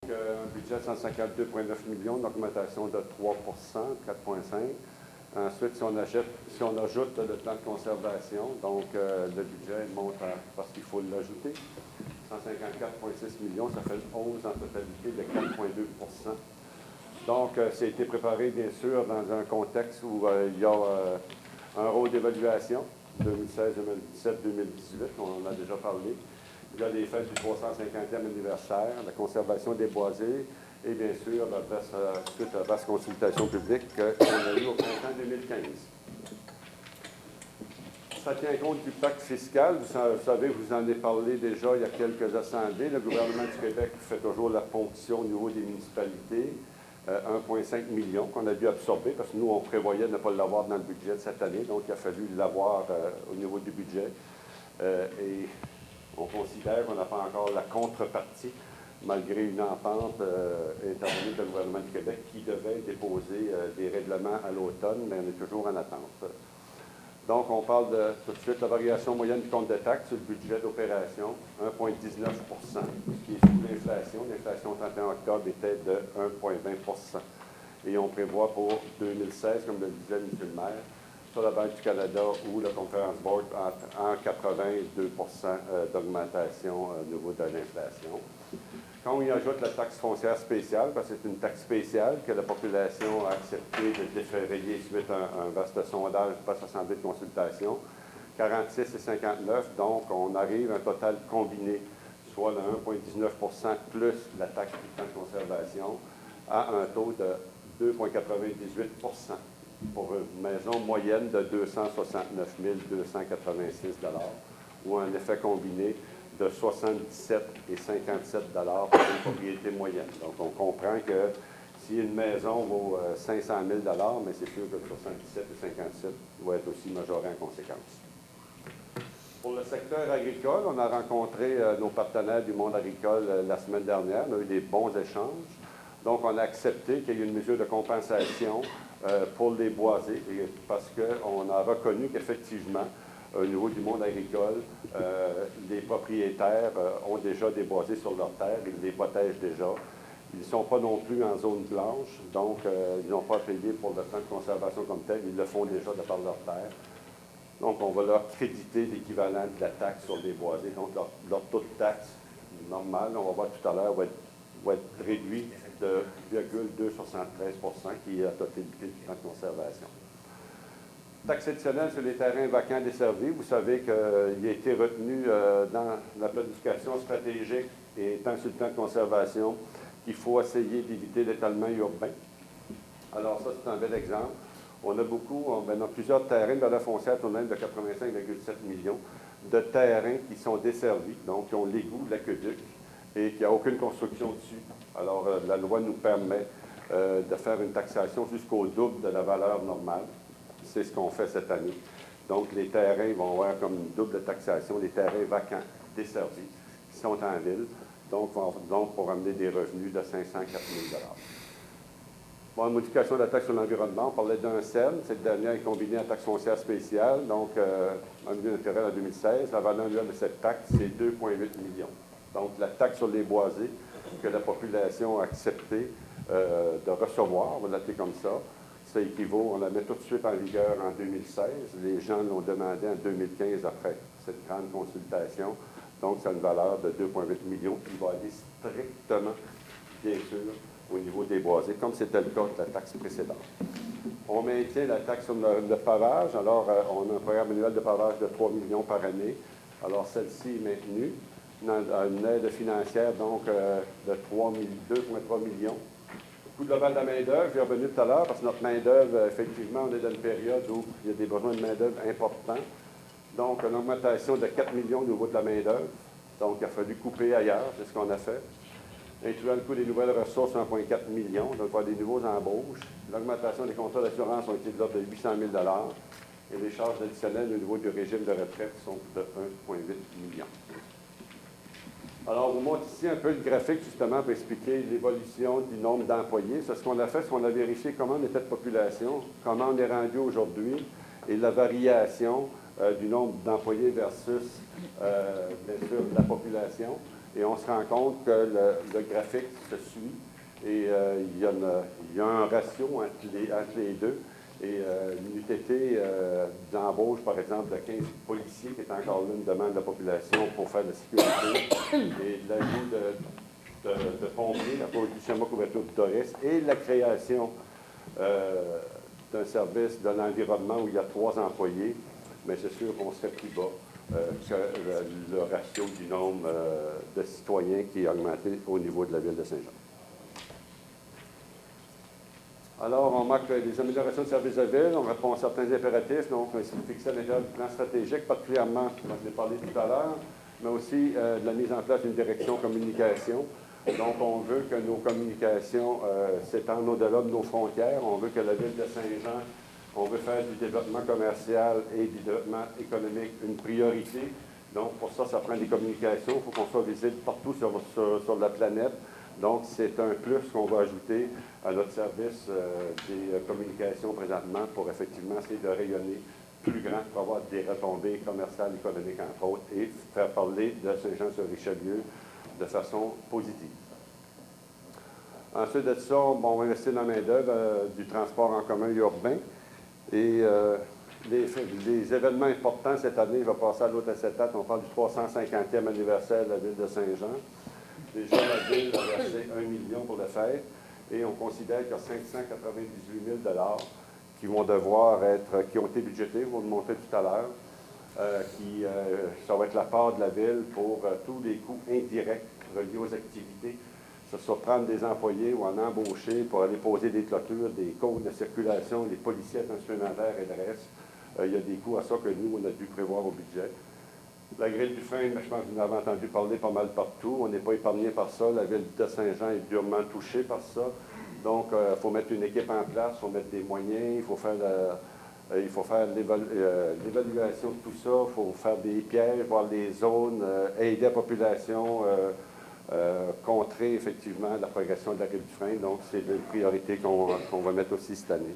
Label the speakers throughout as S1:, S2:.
S1: Un budget de 152,9 millions, une augmentation de 3 4,5. Ensuite, si on ajoute le plan de conservation, donc le budget monte parce qu'il faut l'ajouter, 154,6 millions, ça fait 11 en totalité de 4,2 Donc, ça a été préparé, bien sûr, dans un contexte où il y a un rôle d'évaluation, 2016, 2017, 2018, on en a déjà parlé. Il y a les fêtes du 350e anniversaire, la conservation des boisés et bien sûr, suite à la vaste consultation publique qu'on a eue au printemps 2015. Ça tient compte du pacte fiscal. Vous savez, je vous en ai parlé déjà il y a quelques assemblées. Le gouvernement du Québec fait toujours la ponction au niveau des municipalités. 1,5 million qu'on a dû absorber parce que nous, on prévoyait ne pas l'avoir dans le budget de cette année. Donc, il a fallu l'avoir au niveau du budget. Et on considère qu'on n'a pas encore la contrepartie, malgré une entente intervenue par le gouvernement du Québec qui devait déposer des règlements à l'automne, mais on est toujours en attente. Donc, on parle tout de suite de la variation moyenne du compte de taxes sur le budget d'opération, 1,19 qui est sous l'inflation. L'inflation au 31 octobre était de 1,20 Et on prévoit pour 2016, comme le disait M. le maire, sur la Banque du Canada ou la Conference Board en 82 d'augmentation au niveau de l'inflation. Quand on y ajoute la taxe foncière spéciale, parce que c'est une taxe spéciale que la population a accepté de défrayer suite à un vaste sondage passe assemblée de consultation, 46 et 59, donc on arrive à un total combiné, soit le 1,19 plus la taxe du plan de conservation, à un taux de 2,98 pour une maison moyenne de 269 286 ou un effet combiné de 77 et 57 pour une propriété moyenne. Donc, on comprend que si une maison vaut 500 000 mais c'est sûr que le 77 et 57 doit être aussi majoré en conséquence. Pour le secteur agricole, on a rencontré nos partenaires du monde agricole la semaine dernière. On a eu des bons échanges. Donc, on a accepté qu'il y ait une mesure de compensation pour les boisés parce qu'on a reconnu qu'effectivement, au niveau du monde agricole, les propriétaires ont déjà des boisés sur leurs terres, ils les protègent déjà. Ils ne sont pas non plus en zone blanche, donc ils n'ont pas payé pour le plan de conservation comme tel, ils le font déjà de par leur terre. Donc, on va leur créditer l'équivalent de la taxe sur les boisés. Donc, leur taux de taxe normal, on va voir tout à l'heure, va être réduit de 0,273 qui est la totalité du plan de conservation. Taxe additionnelle sur les terrains vacants desservis. Vous savez qu'il a été retenu dans la planification stratégique et étant sur le plan de conservation qu'il faut essayer d'éviter l'étalement urbain. Alors ça, c'est un bel exemple. On a dans plusieurs terrains de la foncière tournante de 85,7 millions de terrains qui sont desservis, donc qui ont l'égout, l'aqueduc, et qui n'y a aucune construction dessus. Alors, la loi nous permet de faire une taxation jusqu'au double de la valeur normale. C'est ce qu'on fait cette année. Donc, les terrains vont avoir comme une double taxation, les terrains vacants, desservis, qui sont en ville, donc pour amener des revenus de 504 000 Bon, la modification de la taxe sur l'environnement, on parlait d'un CEL, cette dernière est combinée à taxe foncière spéciale, donc un million d'intérêt en 2016. La valeur annuelle de cette taxe, c'est 2,8 millions. Donc, la taxe sur les boisés que la population a accepté de recevoir, on va l'appeler comme ça, ça équivaut, on la met tout de suite en vigueur en 2016. Les gens l'ont demandé en 2015 après cette grande consultation. Donc, c'est une valeur de 2,8 millions qui va aller strictement, bien sûr, au niveau des boisés, comme c'était le cas de la taxe précédente. On maintient la taxe sur le pavage. Alors, on a un programme annuel de pavage de 3 millions par année. Alors, celle-ci est maintenue. Une aide financière, donc, de 2,3 millions. Le coût global de la main-d'œuvre, j'y revenu tout à l'heure, parce que notre main-d'œuvre, effectivement, on est dans une période où il y a des besoins de main-d'œuvre importants. Donc, une augmentation de 4 millions au niveau de la main-d'œuvre. Donc, il a fallu couper ailleurs, c'est ce qu'on a fait. Incluant le coût des nouvelles ressources, 1,4 million, donc il y a des nouveaux embauches. L'augmentation des contrats d'assurance ont été de l'ordre de 800 000 et les charges additionnelles au niveau du régime de retraite sont de 1,8 million. Alors, on vous montre ici un peu le graphique, justement, pour expliquer l'évolution du nombre d'employés. C'est ce qu'on a fait, c'est qu'on a vérifié comment on était de population, comment on est rendu aujourd'hui, et la variation du nombre d'employés versus, bien sûr, la population. Et on se rend compte que le graphique se suit et il y a un ratio entre les deux. Et l'UTT d'embauche, par exemple, de 15 policiers, qui est encore là une demande de la population pour faire de la sécurité, et l'ajout de pompiers, la production de couverture de Doris, et la création d'un service de l'environnement où il y a 3 employés, mais c'est sûr qu'on serait plus bas que le ratio du nombre de citoyens qui a augmenté au niveau de la ville de Saint-Jean. Alors, on marque les améliorations de services de ville, on répond à certains impératifs, donc c'est fixé à l'intérieur du plan stratégique, particulièrement, dont je l'ai parlé tout à l'heure, mais aussi de la mise en place d'une direction communication. Donc, on veut que nos communications s'étendent au-delà de nos frontières. On veut que la ville de Saint-Jean, on veut faire du développement commercial et du développement économique une priorité. Donc, pour ça, ça prend des communications. Il faut qu'on soit visible partout sur la planète. Donc, c'est un plus qu'on va ajouter à notre service des communications présentement pour effectivement essayer de rayonner plus grand pour avoir des retombées commerciales, économiques, entre autres, et faire parler de Saint-Jean-sur-Richelieu de façon positive. Ensuite de ça, bon, on va investir dans la main-d'œuvre du transport en commun urbain. Et les événements importants cette année, il va passer à l'autre acétate. On parle du 350e anniversaire de la ville de Saint-Jean. Déjà, la ville a versé 1 million pour le faire et on considère qu'il y a 598 000 qui vont devoir être, qui ont été budgétés, on va le montrer tout à l'heure, ça va être la part de la ville pour tous les coûts indirects reliés aux activités, que ce soit prendre des employés ou en embaucher pour aller poser des clôtures, des codes de circulation, des policiers supplémentaires et le reste. Il y a des coûts à ça que nous, on a dû prévoir au budget. La grille du frein, je pense que vous en avez entendu parler pas mal partout. On n'est pas épargné par ça. La ville de Saint-Jean est durement touchée par ça. Donc, il faut mettre une équipe en place, il faut mettre des moyens, il faut faire l'évaluation de tout ça, il faut faire des pièges, voir les zones, aider la population, contrer effectivement la progression de la grille du frein. Donc, c'est une priorité qu'on va mettre aussi cette année.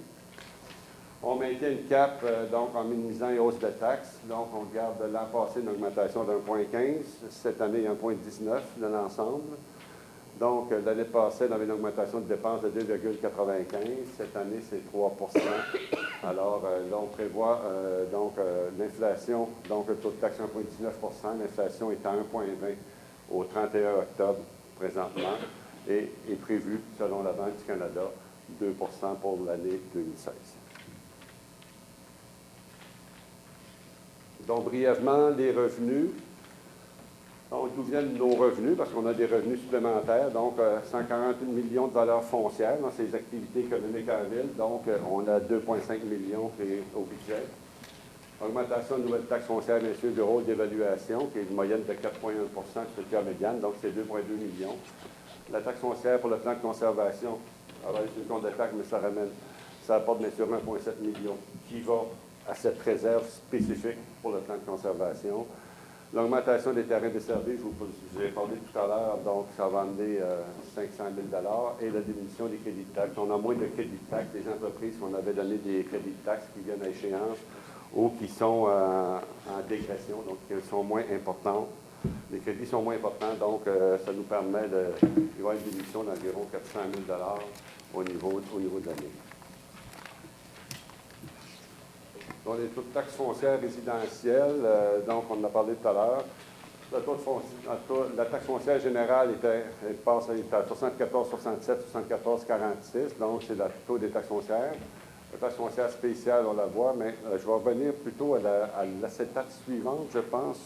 S1: On maintient une cap donc en minimisant les hausses de taxes. Donc, on garde l'an passé une augmentation d'1,15. Cette année, 1,19 de l'ensemble. Donc, l'année passée, on avait une augmentation de dépenses de 2,95. Cette année, c'est 3 Alors, là, on prévoit l'inflation, donc le taux de taxe 1,19 l'inflation est à 1,20 au 31 octobre présentement et est prévu, selon la Banque du Canada, 2 pour l'année 2016. Donc, brièvement, les revenus. Donc, d'où viennent nos revenus? Parce qu'on a des revenus supplémentaires. Donc, 140 millions de valeurs foncières dans ces activités économiques en ville. Donc, on a 2,5 millions au budget. Augmentation de nouvelles taxes foncières, bien sûr, bureau d'évaluation, qui est une moyenne de 4,1 structure médiane. Donc, c'est 2,2 millions. La taxe foncière pour le plan de conservation. Alors, c'est une compte de taxe, mais ça apporte bien sûr 1,7 million qui va à cette réserve spécifique pour le plan de conservation. L'augmentation des terrains desservis, je vous ai parlé tout à l'heure, donc ça va amener 500 000 et la diminution des crédits de taxes. On a moins de crédits de taxes des entreprises qu'on avait donné des crédits de taxes qui viennent à échéance ou qui sont en dégression, donc qui sont moins importants. Les crédits sont moins importants, donc ça nous permet d'avoir une diminution d'environ 400 000 au niveau de l'année. Donc, les taux de taxes foncières résidentielles, donc on en a parlé tout à l'heure. La taxe foncière générale passe à 74, 67, 74, 46, donc c'est le taux des taxes foncières. La taxe foncière spéciale, on la voit, mais je vais revenir plutôt à l'acétate suivante, je pense.